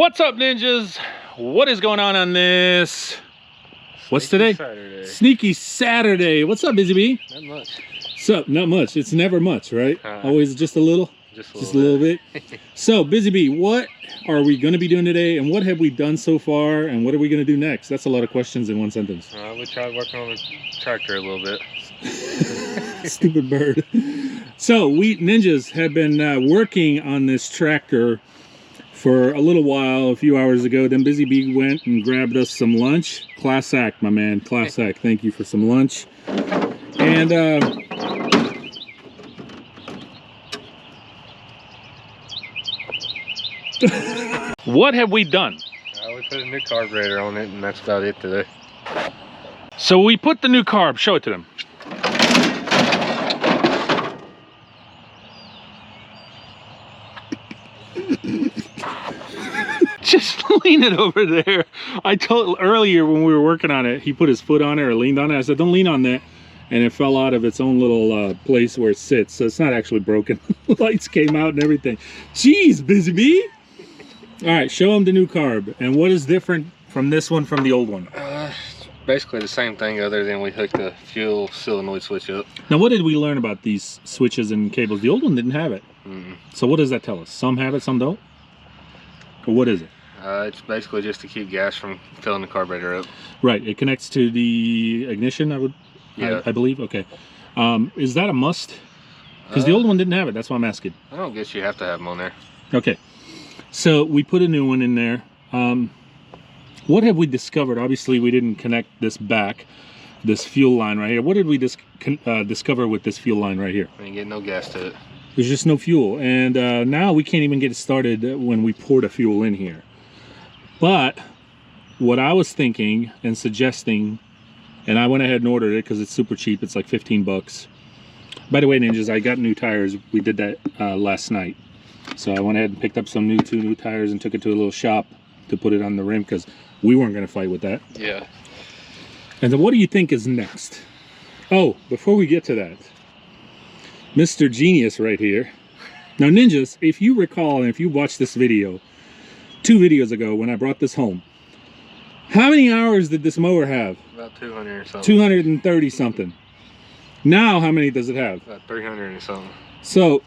What's up, ninjas? What is going on this? What's today? Saturday. Sneaky Saturday. What's up, Bizzy Bee? Not much. What's up? Not much. It's never much, right? Always just a little? Just a little bit. So, Bizzy Bee, what are we going to be doing today, and what have we done so far, and what are we going to do next? That's a lot of questions in one sentence. We tried working on the tractor a little bit. Stupid bird. So, we ninjas have been working on this tractor for a little while, a few hours ago. Then Bizzy Bee went and grabbed us some lunch. Class act, my man. Class act. Thank you for some lunch. And what have we done? We put a new carburetor on it, and that's about it today. So we put the new carb. Show it to them. Just lean it over there. I told earlier when we were working on it, he put his foot on it or leaned on it. I said, don't lean on that. And it fell out of its own little place where it sits. So it's not actually broken. Lights came out and everything. Jeez, Bizzy Bee. All right, show him the new carb. And what is different from this one from the old one? It's basically the same thing, other than we hooked the fuel solenoid switch up. Now, what did we learn about these switches and cables? The old one didn't have it. So what does that tell us? Some have it, some don't? Or what is it? It's basically just to keep gas from filling the carburetor up. Right, it connects to the ignition, I believe. Okay. Is that a must? Because the old one didn't have it. That's why I'm asking. I don't guess you have to have them on there. Okay. So we put a new one in there. What have we discovered? Obviously, we didn't connect this fuel line right here. What did we discover with this fuel line right here? We didn't get no gas to it. There's just no fuel. And now we can't even get it started when we pour the fuel in here. But what I was thinking and suggesting, and I went ahead and ordered it because it's super cheap. It's like 15 bucks. By the way, ninjas, I got new tires. We did that last night. So I went ahead and picked up some two new tires and took it to a little shop to put it on the rim because we weren't going to fight with that. Yeah. And then what do you think is next? Oh, before we get to that, Mr. Genius right here. Now, ninjas, if you recall, and if you watched this video 2 videos ago when I brought this home, how many hours did this mower have? About 200 or something. 230 something. Now, how many does it have? About 300 or something. So,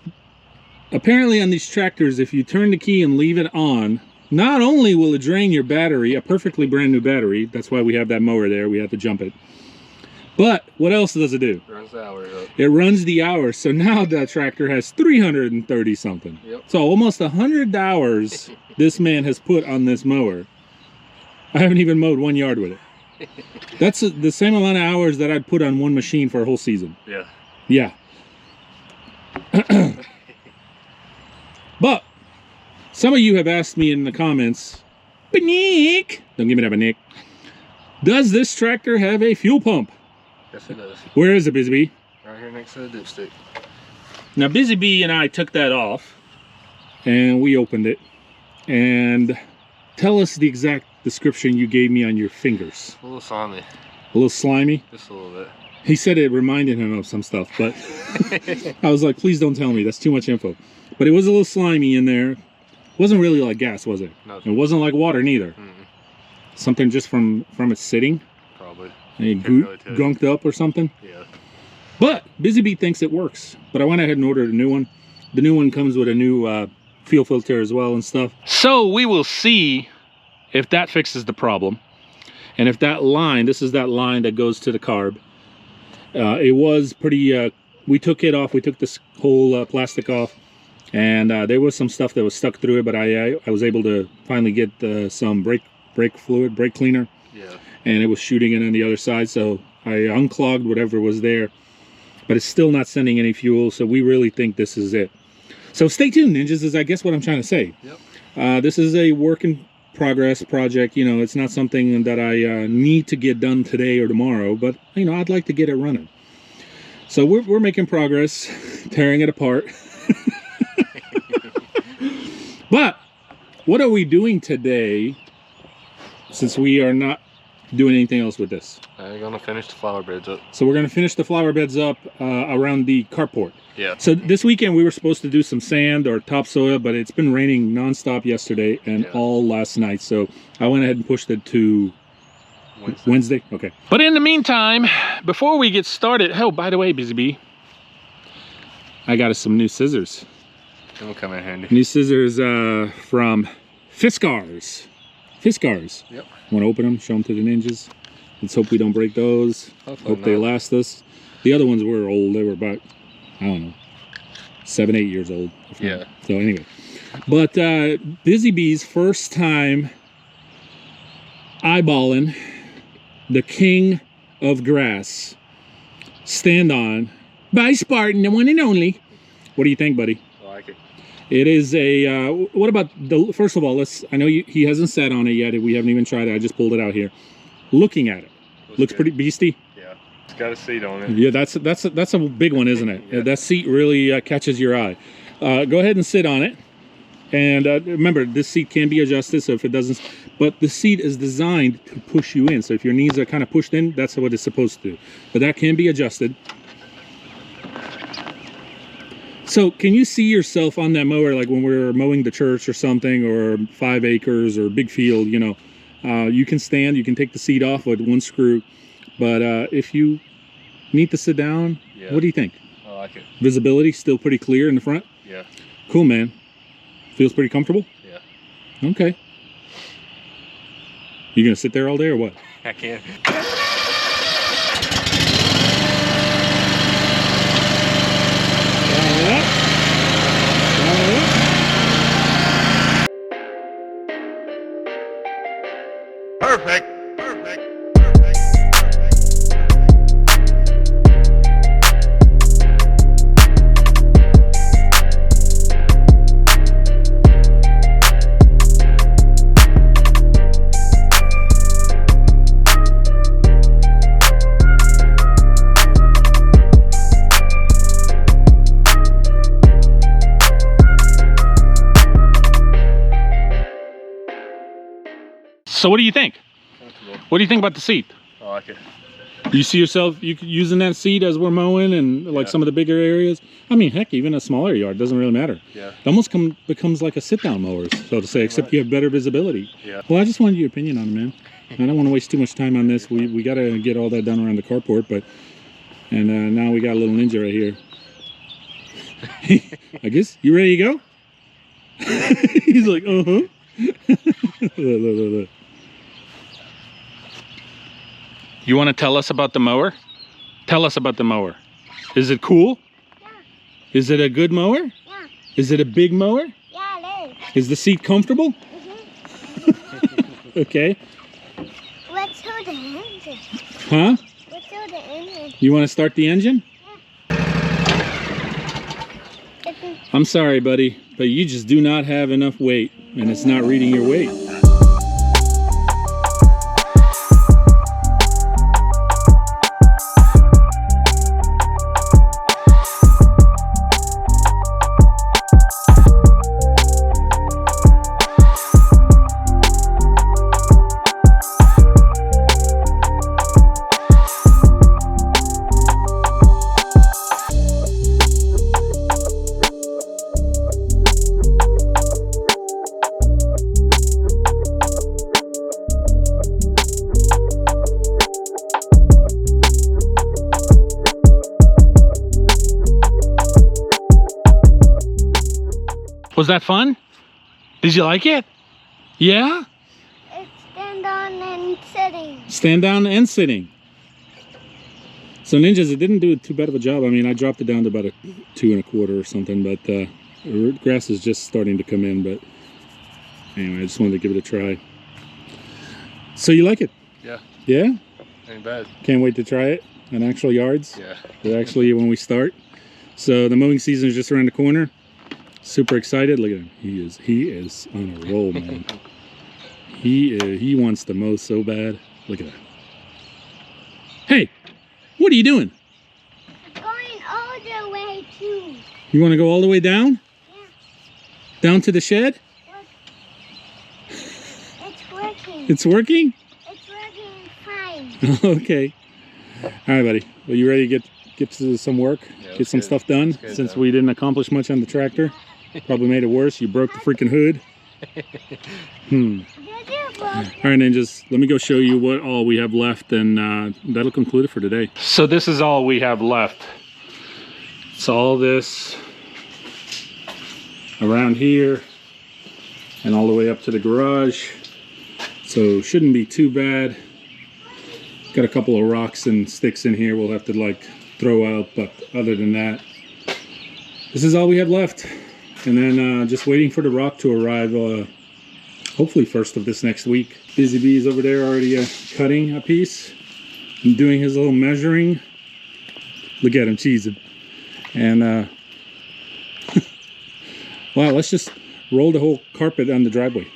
apparently on these tractors, if you turn the key and leave it on, not only will it drain your battery, a perfectly brand new battery, that's why we have that mower there, we have to jump it. But what else does it do? It runs the hours up. It runs the hours. So now that tractor has 330 something. Yep. So almost 100 hours this man has put on this mower. I haven't even mowed 1 yard with it. That's the same amount of hours that I'd put on one machine for a whole season. Yeah. Yeah. But some of you have asked me in the comments, Nick, don't give me that, Nick. Does this tractor have a fuel pump? Yes, it does. Where is it, Bizzy Bee? Right here next to the dipstick. Now, Bizzy Bee and I took that off, and we opened it. And tell us the exact description you gave me on your fingers. A little slimy. A little slimy? Just a little bit. He said it reminded him of some stuff, but I was like, please don't tell me. That's too much info. But it was a little slimy in there. It wasn't really like gas, was it? No. It wasn't like water, neither. Something just from it sitting? Probably. And grunked up or something? Yeah. But Bizzy Bee thinks it works. But I went ahead and ordered a new one. The new one comes with a new fuel filter as well and stuff. So we will see if that fixes the problem. And if that line, this is that line that goes to the carb. It was pretty, we took it off. We took this whole plastic off. And there was some stuff that was stuck through it. But I was able to finally get some brake fluid, brake cleaner. Yeah. And it was shooting it on the other side, so I unclogged whatever was there, but it's still not sending any fuel, so we really think this is it. So stay tuned, ninjas, is I guess what I'm trying to say. Yep. This is a work in progress project. You know, it's not something that I need to get done today or tomorrow, but you know, I'd like to get it running. So we're making progress, tearing it apart. But what are we doing today, since we are not doing anything else with this? I'm gonna finish the flower beds up. So we're gonna finish the flower beds up around the carport. Yeah. So this weekend we were supposed to do some sand or topsoil, but it's been raining nonstop yesterday and all last night. So I went ahead and pushed it to Wednesday. Okay. But in the meantime, before we get started, oh, by the way, Bizzy Bee, I got us some new scissors. It'll come in handy. New scissors from Fiskars. Fiskars. Yep. Want to open them, show them to the ninjas. Let's hope we don't break those. Hopefully hope they last us. The other ones were old. They were about, I don't know, 7, 8 years old. Yeah. So anyway, but Bizzy Bee's first time eyeballing the king of grass, stand on by Spartan, the one and only. What do you think, buddy? I like it. It is a, what about the, first of all, I know he hasn't sat on it yet. We haven't even tried it. I just pulled it out here. Looking at it, looks pretty beastie. Yeah, it's got a seat on it. Yeah, that's a big one, isn't it? Yeah. That seat really catches your eye. Go ahead and sit on it. And remember, this seat can be adjusted, so if it doesn't, but the seat is designed to push you in. So if your knees are kind of pushed in, that's what it's supposed to do. But that can be adjusted. So can you see yourself on that mower, like when we're mowing the church or something, or 5 acres or big field, you know, you can stand, you can take the seat off with one screw, but if you need to sit down, what do you think? I like it. Visibility still pretty clear in the front? Yeah. Cool, man. Feels pretty comfortable? Yeah. Okay. You gonna sit there all day or what? I can't. Perfect. So what do you think? What do you think about the seat? I like it. Do you see yourself using that seat as we're mowing and like some of the bigger areas? I mean, heck, even a smaller yard doesn't really matter. Yeah. It almost becomes like a sit-down mower, so to say, except you have better visibility. Yeah. Well, I just wanted your opinion on it, man. I don't want to waste too much time on this. We got to get all that done around the carport, but now we got a little ninja right here. I guess you ready to go? He's like, look. You want to tell us about the mower? Tell us about the mower. Is it cool? Yeah. Is it a good mower? Yeah. Is it a big mower? Yeah, it is. Is the seat comfortable? Okay. Let's hold the engine. Huh? Let's hold the engine. You want to start the engine? I'm sorry, buddy, but you just do not have enough weight, and it's not reading your weight. Was that fun? Did you like it? Yeah? It's stand on and sitting. Stand down and sitting. So ninjas, it didn't do too bad of a job. I mean, I dropped it down to about a 2 1/4 or something, but grass is just starting to come in. But anyway, I just wanted to give it a try. So you like it? Yeah. Yeah? Ain't bad. Can't wait to try it on actual yards. Yeah. Actually, when we start. So the mowing season is just around the corner. Super excited. Look at him. He is on a roll, man. He wants to mow so bad. Look at that. Hey, what are you doing? Going all the way to. You want to go all the way down? Yeah. Down to the shed? Look. It's working. It's working? It's working Okay. All right, buddy. Well, you ready to get to some work? Yeah, get some stuff done? Since we didn't accomplish much on the tractor. Probably made it worse. You broke the freaking hood. All right, ninjas, let me go show you what all we have left, and that'll conclude it for today. So this is all we have left. It's all this around here and all the way up to the garage. So shouldn't be too bad. Got a couple of rocks and sticks in here we'll have to like throw out, but other than that, this is all we have left. And then just waiting for the rock to arrive, hopefully first of this next week. Bizzy Bee is over there already cutting a piece and doing his little measuring. Look at him cheesing. And wow, let's just roll the whole carpet on the driveway.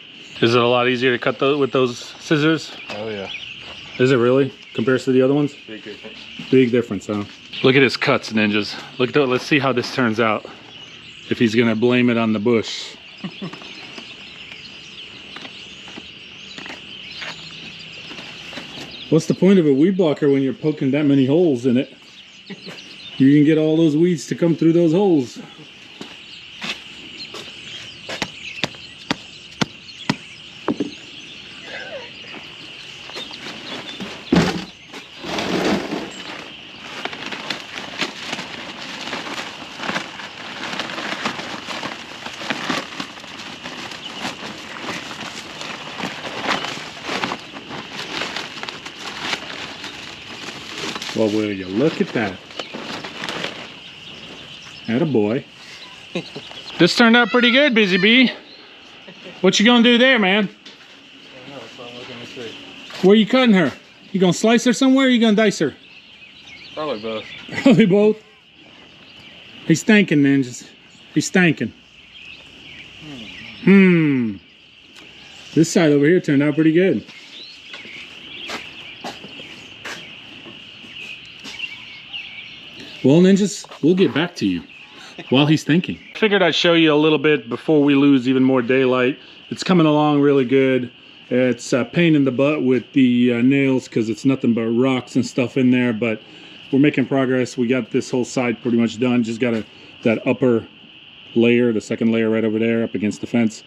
Is it a lot easier to cut with those scissors? Oh yeah. Is it really? Compared to the other ones? Big difference. Big difference, huh? Look at his cuts, ninjas. Look at that. Let's see how this turns out. If he's gonna blame it on the bush. What's the point of a weed blocker when you're poking that many holes in it? You can get all those weeds to come through those holes. Well, will you look at that? Attaboy. This turned out pretty good, Bizzy Bee. What you gonna do there, man? I don't know, so I'm looking to see. Where you cutting her? You gonna slice her somewhere or you gonna dice her? Probably both. Probably both. He's thinking, ninjas. He's thinking. This side over here turned out pretty good. Well, ninjas, we'll get back to you while he's thinking. Figured I'd show you a little bit before we lose even more daylight. It's coming along really good. It's a pain in the butt with the nails because it's nothing but rocks and stuff in there, but we're making progress. We got this whole side pretty much done. Just got that upper layer, the second layer right over there up against the fence.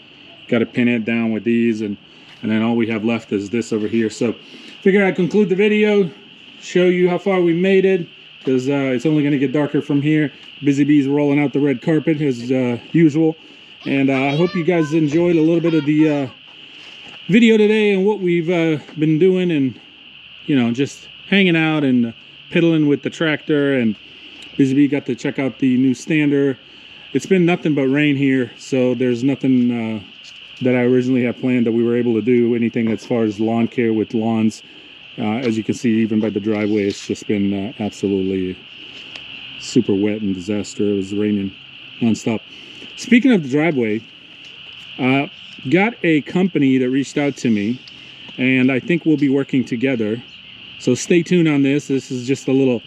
Got to pin it down with these, and then all we have left is this over here. So figured I'd conclude the video, show you how far we made it, because it's only going to get darker from here. Bizzy Bee's rolling out the red carpet as usual. And I hope you guys enjoyed a little bit of the video today and what we've been doing, and you know, just hanging out and piddling with the tractor. And Bizzy Bee got to check out the new stander. It's been nothing but rain here, so there's nothing that I originally had planned that we were able to do anything as far as lawn care with lawns. As you can see, even by the driveway, it's just been absolutely super wet and disaster. It was raining nonstop. Speaking of the driveway, got a company that reached out to me, and I think we'll be working together. So stay tuned on this. This is just a little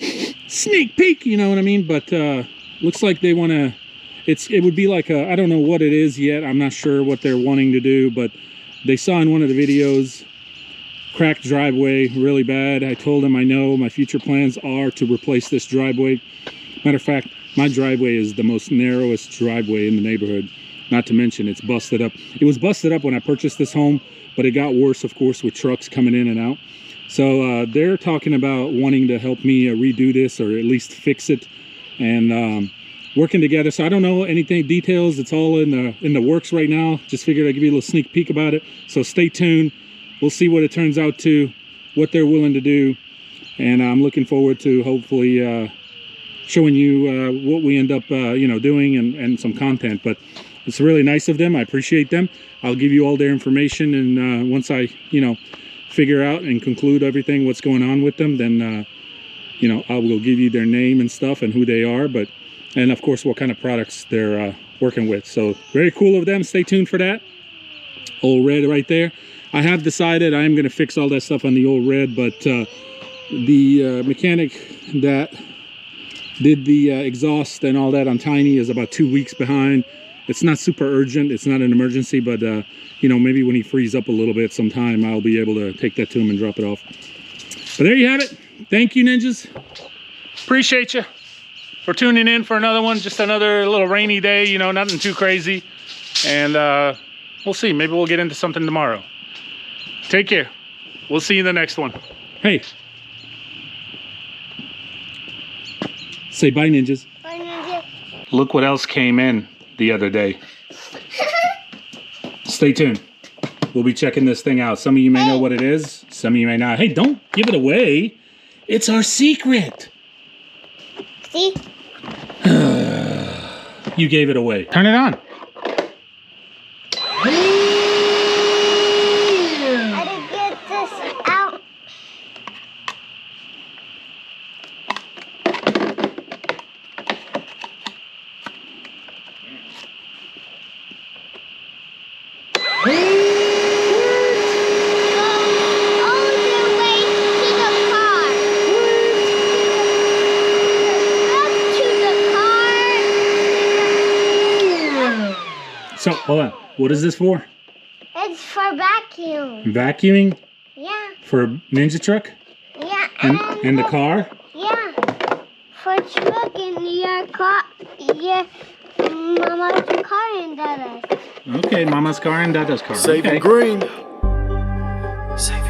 sneak peek, you know what I mean? But looks like they want to, it would be like a, I don't know what it is yet. I'm not sure what they're wanting to do, but they saw in one of the videos, cracked driveway really bad. I told them I know my future plans are to replace this driveway. Matter of fact, my driveway is the most narrowest driveway in the neighborhood. Not to mention it's busted up. It was busted up when I purchased this home, but it got worse, of course, with trucks coming in and out. So they're talking about wanting to help me redo this, or at least fix it, and working together. So I don't know anything details. It's all in the works right now. Just figured I'd give you a little sneak peek about it. So stay tuned. We'll see what it turns out to, what they're willing to do, and I'm looking forward to hopefully showing you what we end up you know, doing, and some content. But it's really nice of them. I appreciate them. I'll give you all their information, and once I, you know, figure out and conclude everything what's going on with them, then you know, I will give you their name and stuff and who they are, but and of course what kind of products they're working with. So very cool of them. Stay tuned for that. Old red right there. I have decided I am going to fix all that stuff on the old red, but the mechanic that did the exhaust and all that on Tiny is about 2 weeks behind. It's not super urgent. It's not an emergency, but you know, maybe when he frees up a little bit sometime, I'll be able to take that to him and drop it off. But there you have it. Thank you, ninjas. Appreciate you for tuning in for another one. Just another little rainy day, you know, nothing too crazy. And we'll see. Maybe we'll get into something tomorrow. Take care. We'll see you in the next one. Hey. Say bye, ninjas. Bye, Ninja. Look what else came in the other day. Stay tuned. We'll be checking this thing out. Some of you may know what it is. Some of you may not. Hey, don't give it away. It's our secret. See? You gave it away. Turn it on. I didn't get this out. So, hold on. What is this for? It's for vacuum. Vacuuming? Yeah. For Ninja Truck? Yeah. And the car? Yeah. For truck in your car, your mama's car and dada's. Okay, Mama's car and Dada's car. Saving Okay. green. Saving